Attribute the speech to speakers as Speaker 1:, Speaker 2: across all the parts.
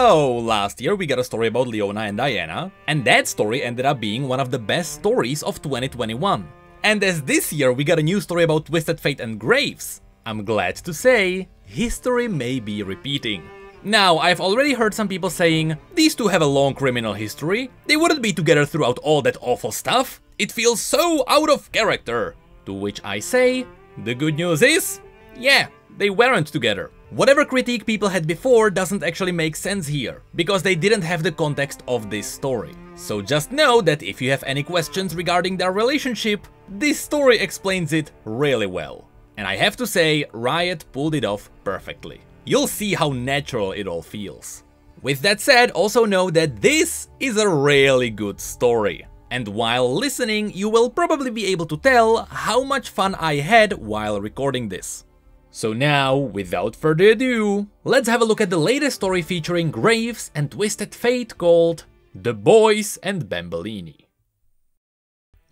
Speaker 1: So, last year we got a story about Leona and Diana, and that story ended up being one of the best stories of 2021. And as this year we got a new story about Twisted Fate and Graves, I'm glad to say, history may be repeating. Now, I've already heard some people saying, these two have a long criminal history, they wouldn't be together throughout all that awful stuff, it feels so out of character. To which I say, the good news is, yeah, they weren't together. Whatever critique people had before doesn't actually make sense here, because they didn't have the context of this story. So just know that if you have any questions regarding their relationship, this story explains it really well. And I have to say, Riot pulled it off perfectly. You'll see how natural it all feels. With that said, also know that this is a really good story. And while listening, you will probably be able to tell how much fun I had while recording this. So now, without further ado, let's have a look at the latest story featuring Graves and Twisted Fate called The Boys and Bambellini.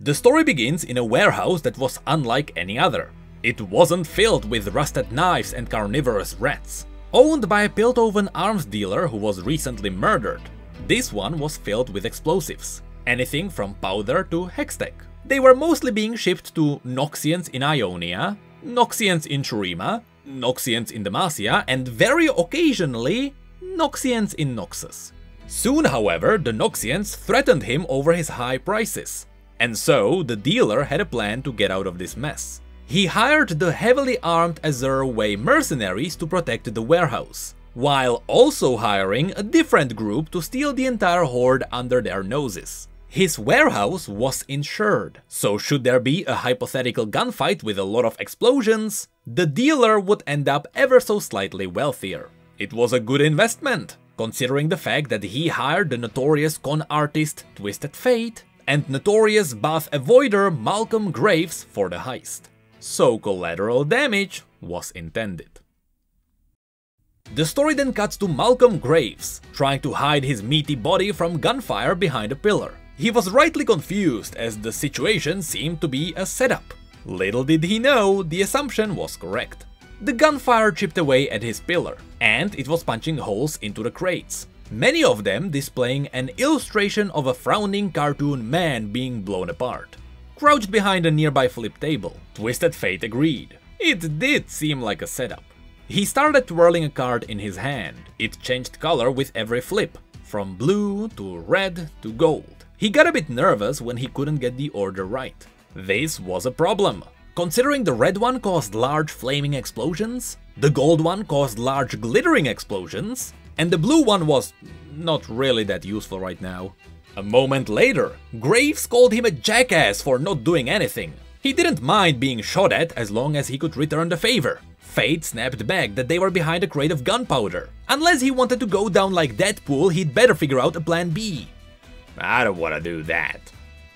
Speaker 1: The story begins in a warehouse that was unlike any other. It wasn't filled with rusted knives and carnivorous rats. Owned by a Piltover arms dealer who was recently murdered, this one was filled with explosives. Anything from powder to hextech. They were mostly being shipped to Noxians in Ionia, Noxians in Shurima, Noxians in Demacia, and very occasionally, Noxians in Noxus. Soon, however, the Noxians threatened him over his high prices, and so the dealer had a plan to get out of this mess. He hired the heavily armed Azure Way mercenaries to protect the warehouse, while also hiring a different group to steal the entire horde under their noses. His warehouse was insured, so should there be a hypothetical gunfight with a lot of explosions, the dealer would end up ever so slightly wealthier. It was a good investment, considering the fact that he hired the notorious con artist Twisted Fate and notorious bath avoider Malcolm Graves for the heist. So collateral damage was intended. The story then cuts to Malcolm Graves, trying to hide his meaty body from gunfire behind a pillar. He was rightly confused as the situation seemed to be a setup. Little did he know, the assumption was correct. The gunfire chipped away at his pillar, and it was punching holes into the crates, many of them displaying an illustration of a frowning cartoon man being blown apart. Crouched behind a nearby flip table, Twisted Fate agreed. It did seem like a setup. He started twirling a card in his hand. It changed color with every flip, from blue to red to gold. He got a bit nervous when he couldn't get the order right. This was a problem, considering the red one caused large flaming explosions, the gold one caused large glittering explosions, and the blue one was not really that useful right now. A moment later, Graves called him a jackass for not doing anything. He didn't mind being shot at as long as he could return the favor. Fate snapped back that they were behind a crate of gunpowder. Unless he wanted to go down like Deadpool, he'd better figure out a plan B. I don't wanna do that,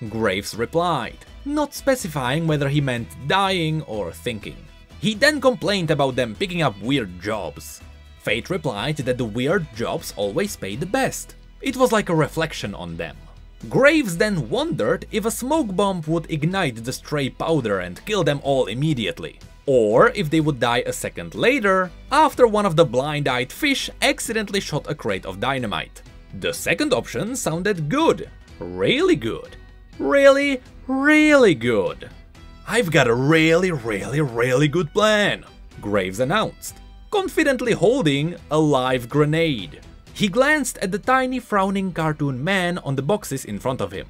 Speaker 1: Graves replied, not specifying whether he meant dying or thinking. He then complained about them picking up weird jobs. Fate replied that the weird jobs always paid the best. It was like a reflection on them. Graves then wondered if a smoke bomb would ignite the stray powder and kill them all immediately, or if they would die a second later after one of the blind-eyed fish accidentally shot a crate of dynamite. The second option sounded good, really good, really good. I've got a really good plan, Graves announced, confidently holding a live grenade. He glanced at the tiny frowning cartoon man on the boxes in front of him.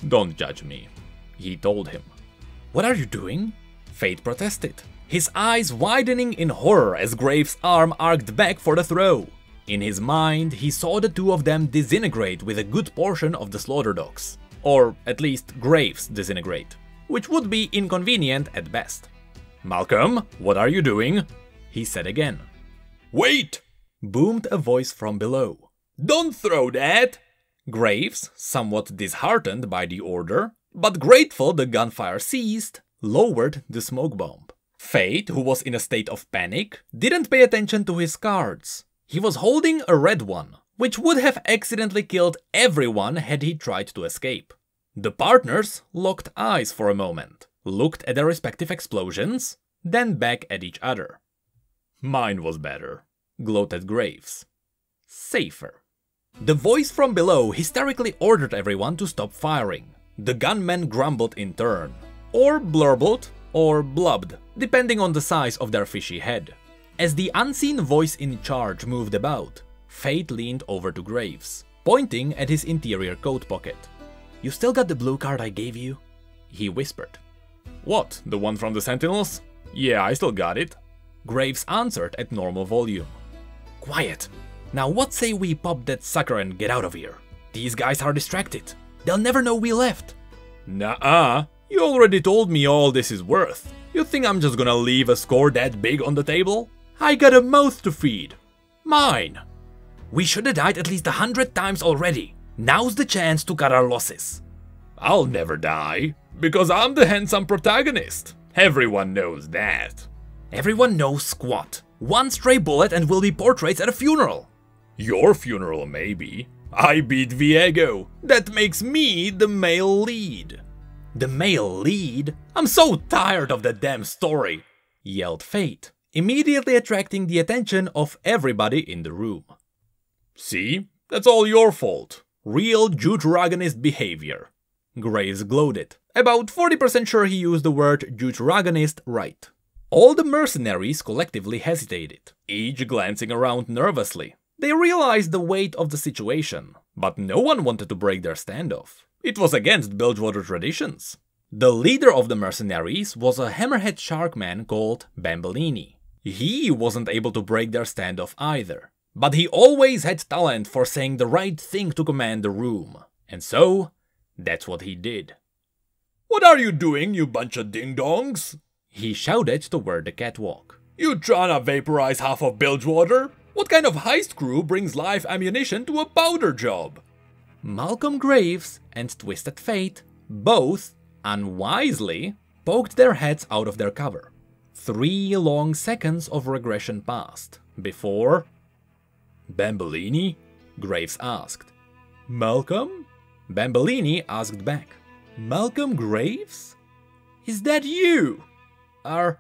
Speaker 1: Don't judge me, he told him. What are you doing? Fate protested, his eyes widening in horror as Graves' arm arced back for the throw. In his mind, he saw the two of them disintegrate with a good portion of the slaughter dogs. Or at least Graves disintegrate, which would be inconvenient at best. Malcolm, what are you doing? He said again. Wait! Boomed a voice from below. Don't throw that! Graves, somewhat disheartened by the order, but grateful the gunfire ceased, lowered the smoke bomb. Fate, who was in a state of panic, didn't pay attention to his cards. He was holding a red one, which would have accidentally killed everyone had he tried to escape. The partners locked eyes for a moment, looked at their respective explosions, then back at each other. Mine was better, gloated Graves. safer. The voice from below hysterically ordered everyone to stop firing. The gunmen grumbled in turn, or blurbled, or blubbed, depending on the size of their fishy head. As the unseen voice in charge moved about, Fate leaned over to Graves, pointing at his interior coat pocket. "You still got the blue card I gave you?" he whispered. "What, the one from the Sentinels? Yeah, I still got it." Graves answered at normal volume. "Quiet. Now what say we pop that sucker and get out of here? These guys are distracted. They'll never know we left." "Nuh-uh. You already told me all this is worth. You think I'm just gonna leave a score that big on the table? I got a mouth to feed. Mine. We should have died at least 100 times already. Now's the chance to cut our losses." "I'll never die, because I'm the handsome protagonist. Everyone knows that." "Everyone knows squat. One stray bullet and we'll be portraits at a funeral." "Your funeral, maybe. I beat Viego. That makes me the male lead." "The male lead? I'm so tired of that damn story," yelled Fate, immediately attracting the attention of everybody in the room. "See? That's all your fault. Real Deuteragonist behavior." Graves gloated, about 40% sure he used the word Deuteragonist right. All the mercenaries collectively hesitated, each glancing around nervously. They realized the weight of the situation, but no one wanted to break their standoff. It was against Bilgewater traditions. The leader of the mercenaries was a hammerhead sharkman called Bambolini. He wasn't able to break their standoff either, but he always had talent for saying the right thing to command the room, and so that's what he did. "What are you doing, you bunch of ding-dongs?" he shouted toward the catwalk. "You tryna vaporize half of Bilgewater? What kind of heist crew brings live ammunition to a powder job?" Malcolm Graves and Twisted Fate both, unwisely, poked their heads out of their cover. 3 long seconds of regression passed, before... "Bambolini?" Graves asked. "Malcolm?" Bambolini asked back. "Malcolm Graves? Is that you? Are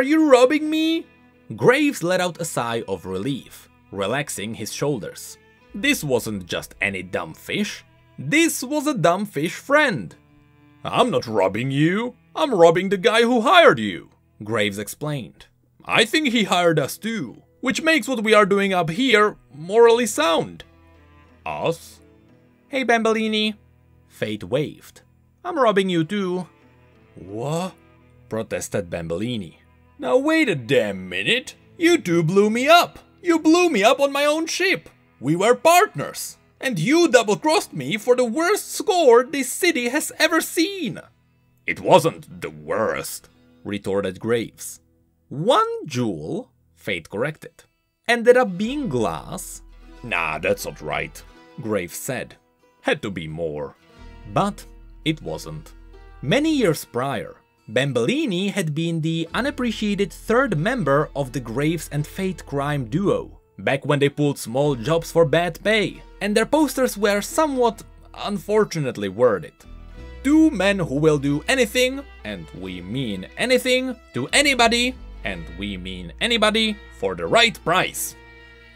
Speaker 1: you robbing me?" Graves let out a sigh of relief, relaxing his shoulders. This wasn't just any dumb fish. This was a dumb fish friend. "I'm not robbing you. I'm robbing the guy who hired you," Graves explained. "I think he hired us too, which makes what we are doing up here morally sound." "Us?" "Hey, Bambolini." Fate waved. "I'm robbing you too." "What?" protested Bambolini. "Now wait a damn minute. You two blew me up. You blew me up on my own ship. We were partners. And you double-crossed me for the worst score this city has ever seen." "It wasn't the worst," retorted Graves. "1 jewel," Fate corrected, "ended up being glass." "Nah, that's not right," Graves said. "Had to be more." But it wasn't. Many years prior, Bambolini had been the unappreciated 3rd member of the Graves and Fate crime duo, back when they pulled small jobs for bad pay, and their posters were somewhat unfortunately worded. 2 men who will do anything, and we mean anything, to anybody, and we mean anybody, for the right price.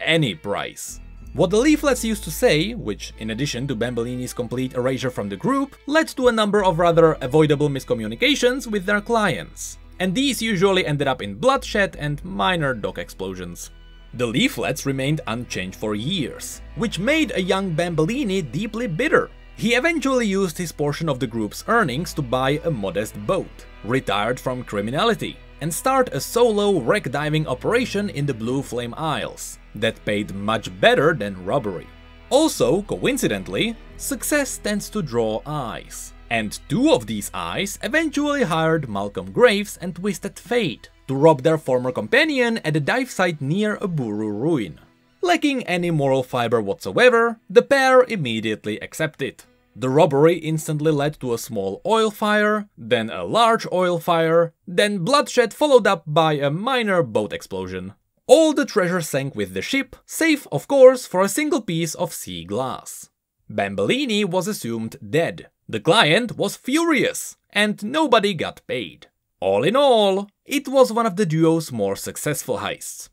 Speaker 1: Any price. What the leaflets used to say, which in addition to Bambolini's complete erasure from the group, led to a number of rather avoidable miscommunications with their clients, and these usually ended up in bloodshed and minor dock explosions. The leaflets remained unchanged for years, which made a young Bambolini deeply bitter. He eventually used his portion of the group's earnings to buy a modest boat, retired from criminality, and start a solo wreck diving operation in the Blue Flame Isles that paid much better than robbery. Also, coincidentally, success tends to draw eyes, and 2 of these eyes eventually hired Malcolm Graves and Twisted Fate to rob their former companion at a dive site near a Buru ruin. Lacking any moral fiber whatsoever, the pair immediately accepted. The robbery instantly led to a small oil fire, then a large oil fire, then bloodshed followed up by a minor boat explosion. All the treasure sank with the ship, save of course for a single piece of sea glass. Bambolini was assumed dead. The client was furious, and nobody got paid. All in all, it was one of the duo's more successful heists.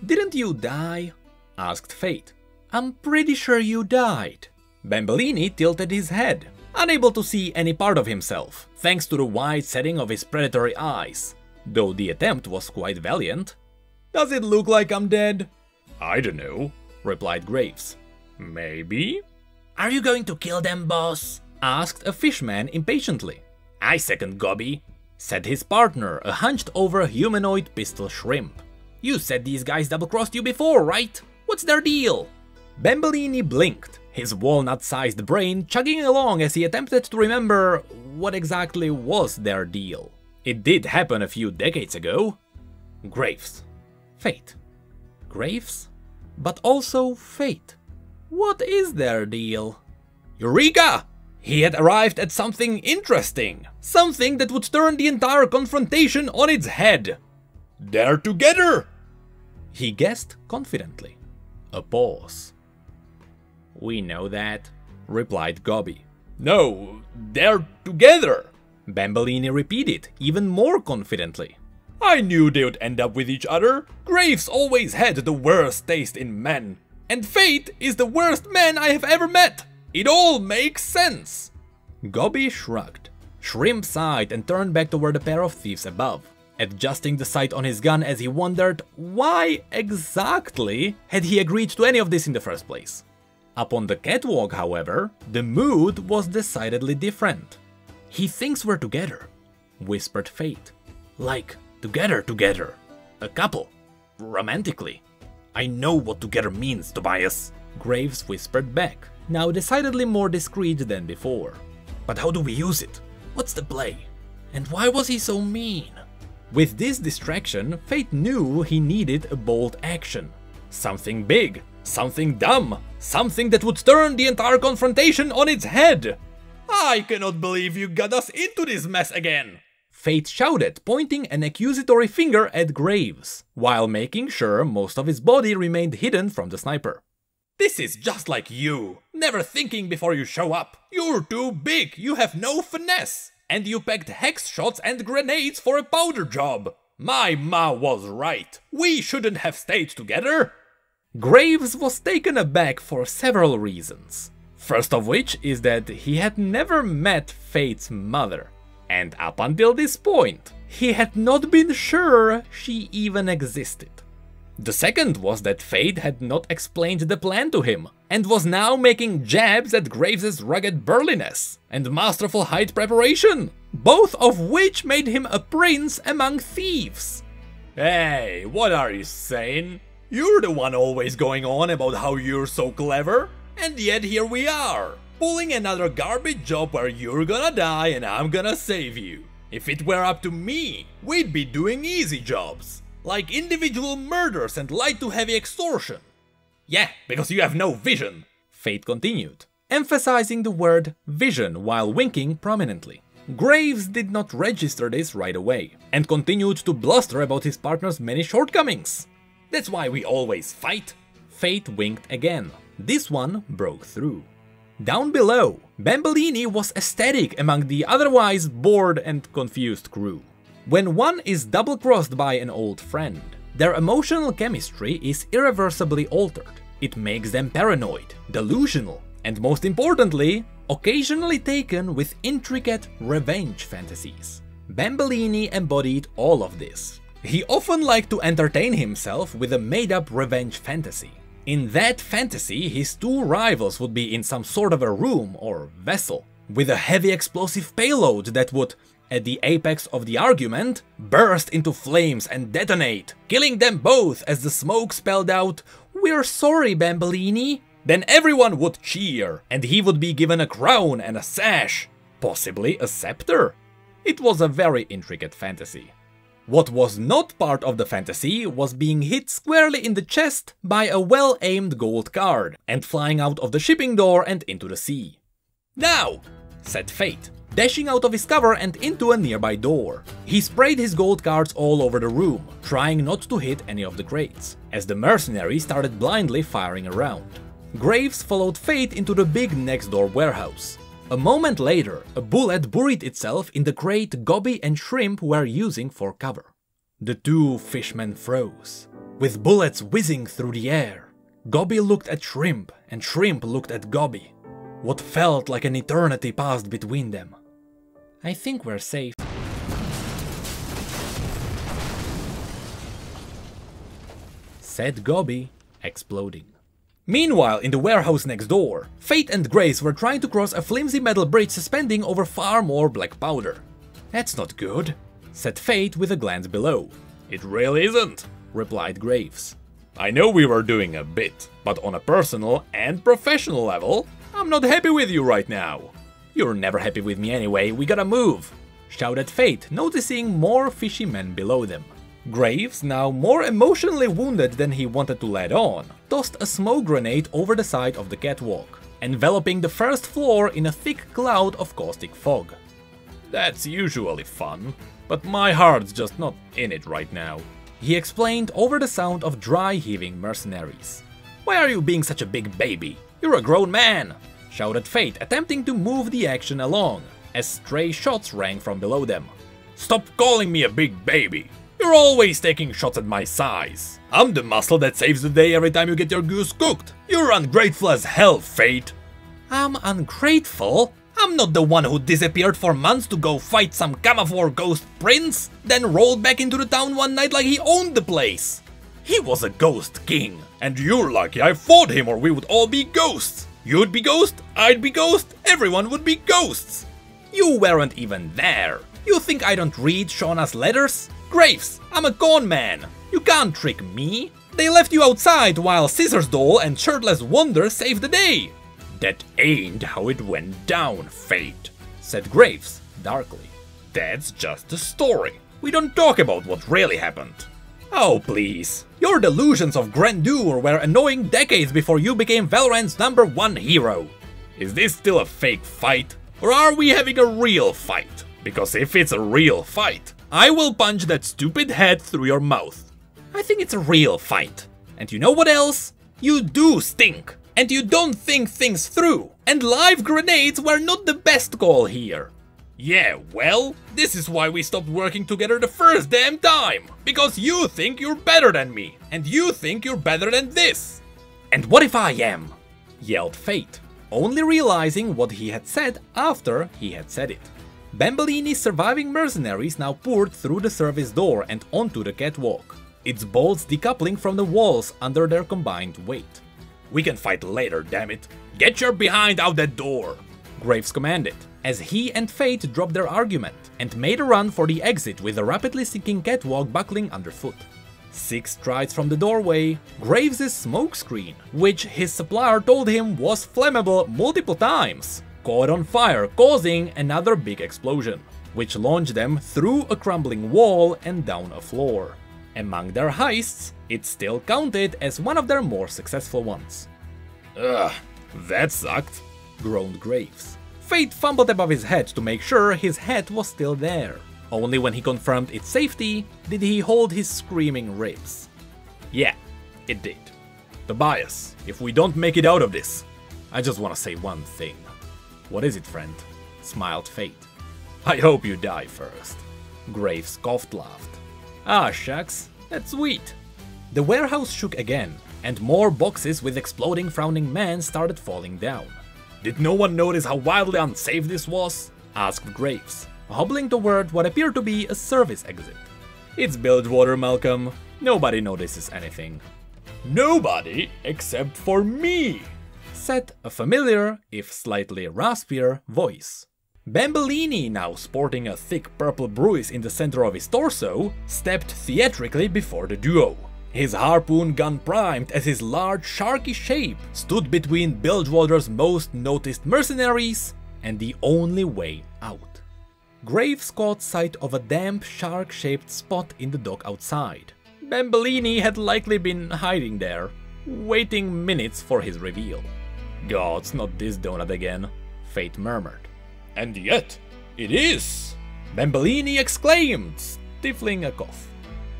Speaker 1: "Didn't you die?" asked Fate. "I'm pretty sure you died." Bambolini tilted his head, unable to see any part of himself, thanks to the wide setting of his predatory eyes, though the attempt was quite valiant. "Does it look like I'm dead?" "I don't know," replied Graves. "Maybe?" "Are you going to kill them, boss?" asked a fishman impatiently. "I second Gobby," said his partner, a hunched-over humanoid pistol shrimp. "You said these guys double-crossed you before, right? What's their deal?" Bambolini blinked, his walnut-sized brain chugging along as he attempted to remember what exactly was their deal. It did happen a few decades ago. Graves. Fate. Graves? But also Fate. What is their deal? Eureka! He had arrived at something interesting. Something that would turn the entire confrontation on its head. "They're together!" he guessed confidently. A pause. "We know that," replied Gobby. "No, they're together!" Bambolini repeated, even more confidently. "I knew they would end up with each other. Graves always had the worst taste in men. And Fate is the worst man I have ever met. It all makes sense." Gobby shrugged. Shrimp sighed and turned back toward the pair of thieves above, adjusting the sight on his gun as he wondered why exactly had he agreed to any of this in the first place. Up on the catwalk, however, the mood was decidedly different. "He thinks we're together," whispered Fate. "Like, together. A couple. Romantically." "I know what together means, Tobias," Graves whispered back, now decidedly more discreet than before. "But how do we use it? What's the play? And why was he so mean?" With this distraction, Fate knew he needed a bold action. Something big, something dumb, something that would turn the entire confrontation on its head. "I cannot believe you got us into this mess again!" Fate shouted, pointing an accusatory finger at Graves, while making sure most of his body remained hidden from the sniper. "This is just like you, never thinking before you show up. You're too big, you have no finesse, and you packed hex shots and grenades for a powder job. My ma was right, we shouldn't have stayed together." Graves was taken aback for several reasons. First of which is that he had never met Fate's mother, and up until this point, he had not been sure she even existed. The second was that Fate had not explained the plan to him, and was now making jabs at Graves' rugged burliness and masterful height preparation, both of which made him a prince among thieves. "Hey, what are you saying? You're the one always going on about how you're so clever, and yet here we are, pulling another garbage job where you're gonna die and I'm gonna save you. If it were up to me, we'd be doing easy jobs, like individual murders and light to heavy extortion." "Yeah, because you have no vision," Fate continued, emphasizing the word vision while winking prominently. Graves did not register this right away, and continued to bluster about his partner's many shortcomings. "That's why we always fight." Fate winked again. This one broke through. Down below, Bambolini was ecstatic among the otherwise bored and confused crew. When one is double-crossed by an old friend, their emotional chemistry is irreversibly altered. It makes them paranoid, delusional, and most importantly, occasionally taken with intricate revenge fantasies. Bambolini embodied all of this. He often liked to entertain himself with a made-up revenge fantasy. In that fantasy, his two rivals would be in some sort of a room or vessel, with a heavy explosive payload that would, at the apex of the argument, burst into flames and detonate, killing them both as the smoke spelled out, "We're sorry, Bambolini." Then everyone would cheer, and he would be given a crown and a sash, possibly a scepter. It was a very intricate fantasy. What was not part of the fantasy was being hit squarely in the chest by a well-aimed gold card and flying out of the shipping door and into the sea. "Now!" said Fate, dashing out of his cover and into a nearby door. He sprayed his gold cards all over the room, trying not to hit any of the crates, as the mercenary started blindly firing around. Graves followed Fate into the big next-door warehouse. A moment later, a bullet buried itself in the crate Gobby and Shrimp were using for cover. The two fishmen froze, with bullets whizzing through the air. Gobby looked at Shrimp, and Shrimp looked at Gobby. What felt like an eternity passed between them. I think we're safe, said Gobby, exploding. Meanwhile, in the warehouse next door, Fate and Grace were trying to cross a flimsy metal bridge suspending over far more black powder. That's not good, said Fate with a glance below. It really isn't, replied Graves. I know we were doing a bit, but on a personal and professional level, I'm not happy with you right now. You're never happy with me anyway, we gotta move, shouted Fate, noticing more fishy men below them. Graves, now more emotionally wounded than he wanted to let on, tossed a smoke grenade over the side of the catwalk, enveloping the first floor in a thick cloud of caustic fog. That's usually fun, but my heart's just not in it right now, he explained over the sound of dry heaving mercenaries. Why are you being such a big baby? You're a grown man, shouted Fate, attempting to move the action along, as stray shots rang from below them. Stop calling me a big baby! You're always taking shots at my size. I'm the muscle that saves the day every time you get your goose cooked. You're ungrateful as hell, Fate. I'm ungrateful? I'm not the one who disappeared for months to go fight some camouflage ghost prince, then rolled back into the town one night like he owned the place. He was a ghost king, and you're lucky I fought him or we would all be ghosts. You'd be ghost, I'd be ghost, everyone would be ghosts. You weren't even there. You think I don't read Shauna's letters? Graves, I'm a con man. You can't trick me. They left you outside while Scissors Doll and Shirtless Wonder saved the day. That ain't how it went down, Fate, said Graves, darkly. That's just a story. We don't talk about what really happened. Oh, please. Your delusions of grandeur were annoying decades before you became Valorant's #1 hero. Is this still a fake fight? Or are we having a real fight? Because if it's a real fight, I will punch that stupid head through your mouth. I think it's a real fight. And you know what else? You do stink. And you don't think things through. And live grenades were not the best call here. Yeah, well, this is why we stopped working together the first damn time. Because you think you're better than me. And you think you're better than this. And what if I am? Yelled Fate, only realizing what he had said after he had said it. Bambolini's surviving mercenaries now poured through the service door and onto the catwalk, its bolts decoupling from the walls under their combined weight. We can fight later, damn it. Get your behind out that door, Graves commanded, as he and Fate dropped their argument and made a run for the exit with the rapidly sinking catwalk buckling underfoot. 6 strides from the doorway, Graves' smoke screen, which his supplier told him was flammable multiple times, caught on fire, causing another big explosion, which launched them through a crumbling wall and down a floor. Among their heists, it still counted as one of their more successful ones. Ugh, that sucked, groaned Graves. Fate fumbled above his head to make sure his head was still there. Only when he confirmed its safety did he hold his screaming ribs. Yeah, it did. Tobias, if we don't make it out of this, I just want to say one thing. What is it, friend? Smiled Fate. I hope you die first. Graves coughed, laughed. Ah, shucks, that's sweet. The warehouse shook again, and more boxes with exploding frowning men started falling down. Did no one notice how wildly unsafe this was? Asked Graves, hobbling toward what appeared to be a service exit. It's Bilgewater, Malcolm. Nobody notices anything. Nobody except for me, said a familiar, if slightly raspier, voice. Bambolini, now sporting a thick purple bruise in the center of his torso, stepped theatrically before the duo. His harpoon gun primed as his large sharky shape stood between Bilgewater's most noticed mercenaries and the only way out. Graves caught sight of a damp shark-shaped spot in the dock outside. Bambolini had likely been hiding there, waiting minutes for his reveal. Gods, not this donut again, Fate murmured. And yet, it is! Bambolini exclaimed, stifling a cough.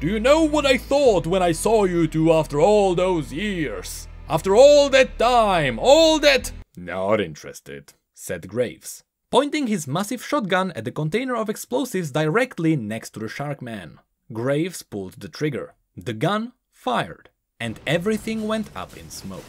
Speaker 1: Do you know what I thought when I saw you two after all those years? After all that time, all that... Not interested, said Graves, pointing his massive shotgun at the container of explosives directly next to the Sharkman. Graves pulled the trigger. The gun fired. and everything went up in smoke.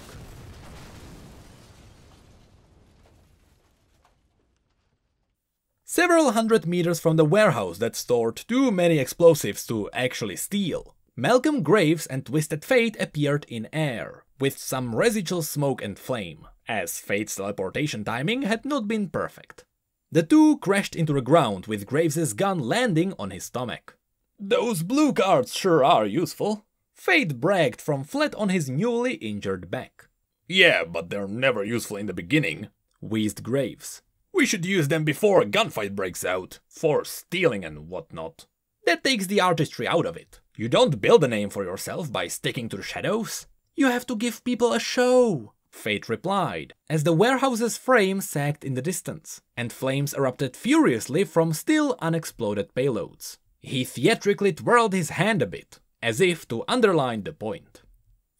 Speaker 1: Several hundred meters from the warehouse that stored too many explosives to actually steal, Malcolm Graves and Twisted Fate appeared in air, with some residual smoke and flame, as Fate's teleportation timing had not been perfect. The two crashed into the ground with Graves' gun landing on his stomach. "Those blue cards sure are useful," Fate bragged from flat on his newly injured back. "Yeah, but they're never useful in the beginning," wheezed Graves. "We should use them before a gunfight breaks out, for stealing and whatnot. That takes the artistry out of it. You don't build a name for yourself by sticking to the shadows. You have to give people a show," Fate replied, as the warehouse's frame sagged in the distance, and flames erupted furiously from still unexploded payloads. He theatrically twirled his hand a bit, as if to underline the point.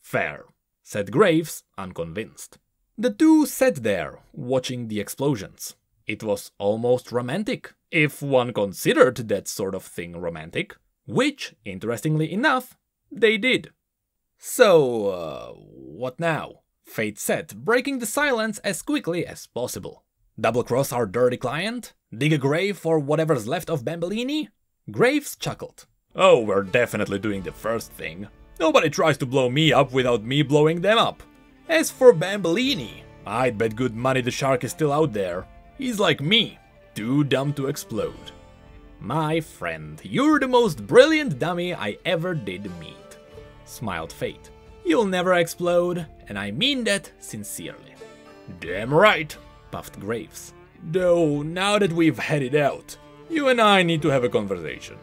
Speaker 1: "Fair," said Graves, unconvinced. The two sat there, watching the explosions. It was almost romantic, if one considered that sort of thing romantic, which, interestingly enough, they did. "So, what now?" Fate said, breaking the silence as quickly as possible. "Double-cross our dirty client? Dig a grave for whatever's left of Bambolini?" Graves chuckled. "Oh, we're definitely doing the first thing. Nobody tries to blow me up without me blowing them up. As for Bambolini, I'd bet good money the shark is still out there. He's like me, too dumb to explode." "My friend, you're the most brilliant dummy I ever did meet," smiled Fate. "You'll never explode, and I mean that sincerely." "Damn right," puffed Graves. "Though, now that we've had it out, you and I need to have a conversation."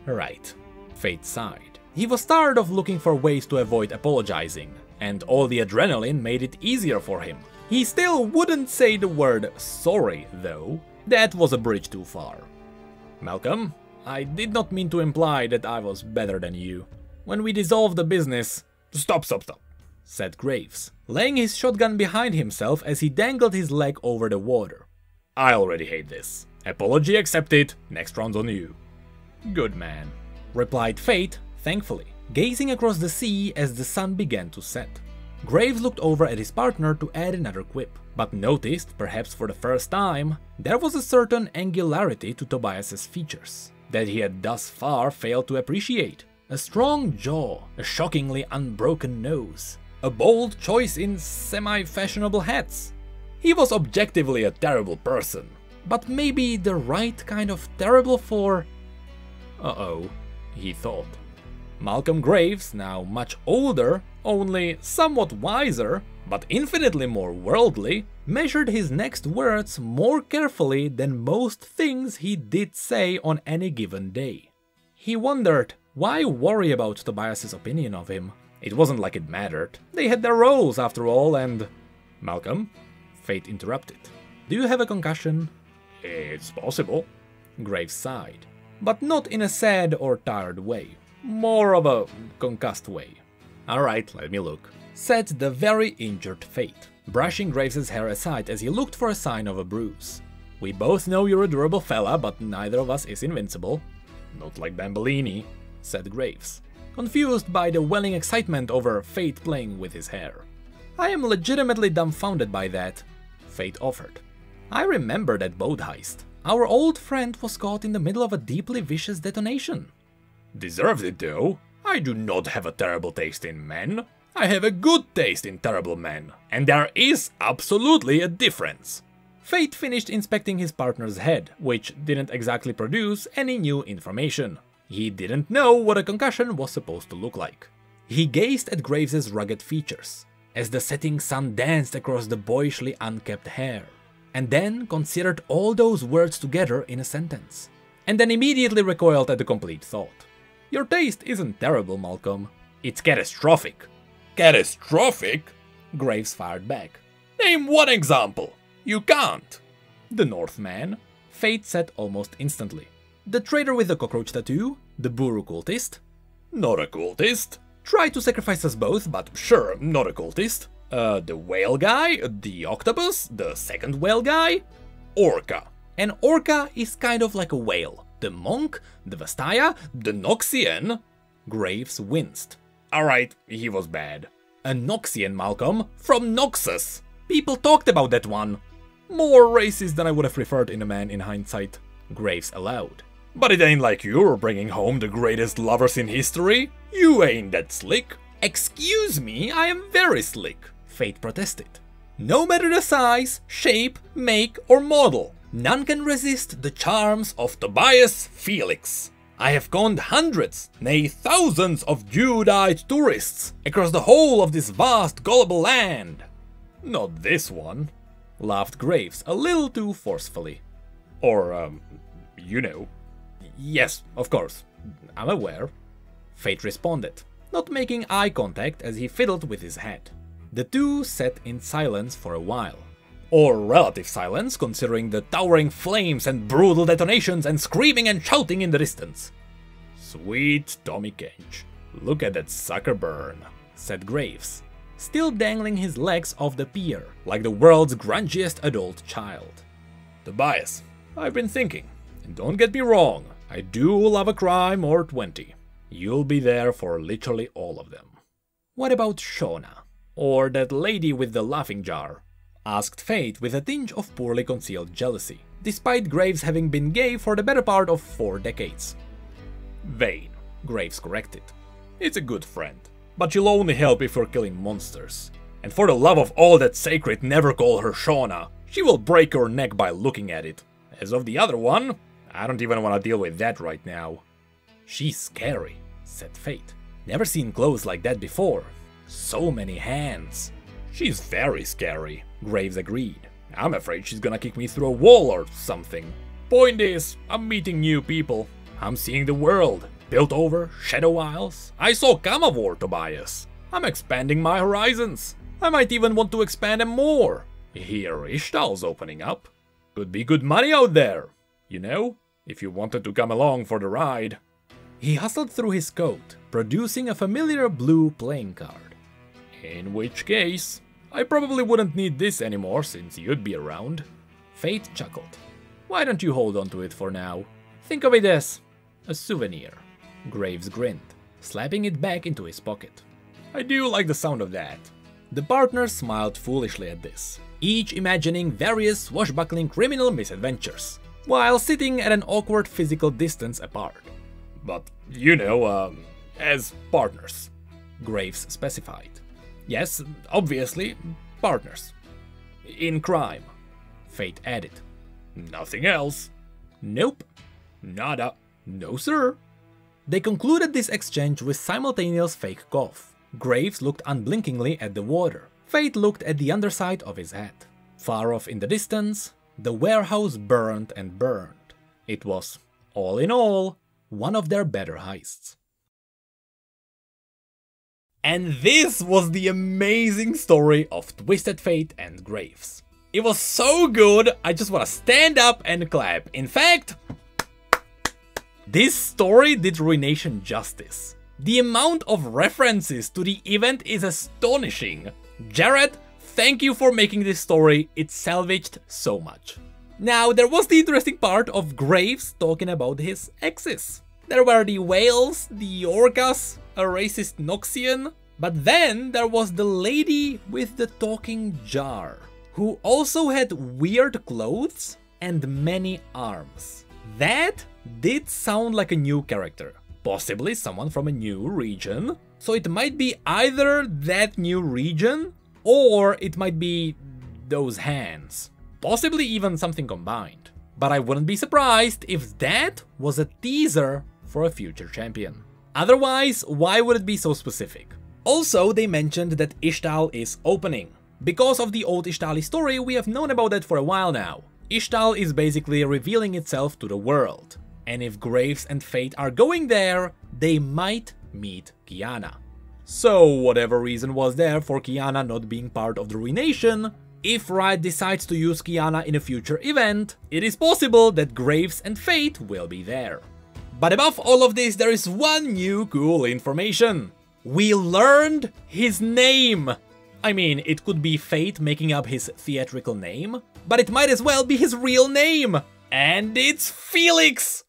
Speaker 1: "Right," Fate sighed. He was tired of looking for ways to avoid apologizing, and all the adrenaline made it easier for him. He still wouldn't say the word sorry, though. That was a bridge too far. "Malcolm, I did not mean to imply that I was better than you. When we dissolved the business—" Stop, said Graves, laying his shotgun behind himself as he dangled his leg over the water. "I already hate this. Apology accepted, next round's on you." "Good man," replied Fate, thankfully, gazing across the sea as the sun began to set. Graves looked over at his partner to add another quip, but noticed, perhaps for the first time, there was a certain angularity to Tobias's features that he had thus far failed to appreciate. A strong jaw, a shockingly unbroken nose, a bold choice in semi-fashionable hats. He was objectively a terrible person, but maybe the right kind of terrible for... Uh-oh, he thought. Malcolm Graves, now much older, only somewhat wiser, but infinitely more worldly, measured his next words more carefully than most things he did say on any given day. He wondered, why worry about Tobias's opinion of him? It wasn't like it mattered. They had their roles after all, and... "Malcolm?" Fate interrupted. "Do you have a concussion?" "It's possible." Graves sighed, but not in a sad or tired way. More of a concussed way. "Alright, let me look," said the very injured Fate, brushing Graves' hair aside as he looked for a sign of a bruise. "We both know you're a durable fella, but neither of us is invincible." "Not like Bambolini," said Graves, confused by the welling excitement over Fate playing with his hair. "I am legitimately dumbfounded by that," Fate offered. "I remember that boat heist. Our old friend was caught in the middle of a deeply vicious detonation." "Deserved it though. I do not have a terrible taste in men. I have a good taste in terrible men, and there is absolutely a difference." Fate finished inspecting his partner's head, which didn't exactly produce any new information. He didn't know what a concussion was supposed to look like. He gazed at Graves' rugged features, as the setting sun danced across the boyishly unkempt hair, and then considered all those words together in a sentence, and then immediately recoiled at the complete thought. "Your taste isn't terrible, Malcolm. It's catastrophic." "Catastrophic?" Graves fired back. "Name one example." "You can't." "The Northman," Fate said almost instantly. "The trader with the cockroach tattoo? The Buru cultist?" "Not a cultist." "Tried to sacrifice us both, but sure, not a cultist." The whale guy? The octopus? The second whale guy?" "Orca." "An orca is kind of like a whale. The monk? The Vastaya? The Noxian?" Graves winced. Alright, he was bad. A Noxian, Malcolm, from Noxus. People talked about that one. More racist than I would have preferred in a man in hindsight, Graves allowed. But it ain't like you're bringing home the greatest lovers in history. You ain't that slick. Excuse me, I am very slick, Fate protested. No matter the size, shape, make or model, none can resist the charms of Tobias Felix. I have conned hundreds, nay thousands of Judite tourists across the whole of this vast gullible land. Not this one, laughed Graves a little too forcefully. Or, you know. Yes, of course, I'm aware, Fate responded, not making eye contact as he fiddled with his head. The two sat in silence for a while. Or relative silence, considering the towering flames and brutal detonations and screaming and shouting in the distance. Sweet Tommy Cage, look at that sucker burn, said Graves, still dangling his legs off the pier, like the world's grungiest adult child. Tobias, I've been thinking, and don't get me wrong, I do love a crime or 20. You'll be there for literally all of them. What about Shona? Or that lady with the laughing jar? Asked Fate with a tinge of poorly concealed jealousy, despite Graves having been gay for the better part of 4 decades. Vain, Graves corrected. It's a good friend, but she'll only help if you're killing monsters. And for the love of all that's sacred, never call her Shona. She will break your neck by looking at it. As of the other one, I don't even want to deal with that right now. She's scary, said Fate. Never seen clothes like that before. So many hands. She's very scary, Graves agreed. I'm afraid she's gonna kick me through a wall or something. Point is, I'm meeting new people. I'm seeing the world. Piltover, Shadow Isles. I saw Camavor, Tobias. I'm expanding my horizons. I might even want to expand them more. Here Ishtal's opening up. Could be good money out there. You know, if you wanted to come along for the ride. He hustled through his coat, producing a familiar blue playing card. In which case, I probably wouldn't need this anymore since you'd be around. Fate chuckled. Why don't you hold on to it for now? Think of it as a souvenir. Graves grinned, slapping it back into his pocket. I do like the sound of that. The partners smiled foolishly at this, each imagining various swashbuckling criminal misadventures, while sitting at an awkward physical distance apart. But, you know, as partners, Graves specified. Yes, obviously, partners. In crime, Fate added. Nothing else. Nope. Nada. No sir. They concluded this exchange with simultaneous fake cough. Graves looked unblinkingly at the water. Fate looked at the underside of his hat. Far off in the distance, the warehouse burned and burned. It was, all in all, one of their better heists. And this was the amazing story of Twisted Fate and Graves. It was so good, I just want to stand up and clap. In fact, this story did Ruination justice. The amount of references to the event is astonishing. Jared, thank you for making this story, it salvaged so much. Now, there was the interesting part of Graves talking about his exes. There were the whales, the orcas, a racist Noxian, but then there was the lady with the talking jar, who also had weird clothes and many arms. That did sound like a new character, possibly someone from a new region, so it might be either that new region, or it might be those hands, possibly even something combined. But I wouldn't be surprised if that was a teaser for a future champion. Otherwise, why would it be so specific? Also, they mentioned that Ishtal is opening. Because of the old Ishtali story, we have known about that for a while now. Ishtal is basically revealing itself to the world. And if Graves and Fate are going there, they might meet Kiana. So whatever reason was there for Kiana not being part of the Ruination, if Riot decides to use Kiana in a future event, it is possible that Graves and Fate will be there. But above all of this, there is one new cool information. We learned his name! I mean, it could be Fate making up his theatrical name, but it might as well be his real name! And it's Felix!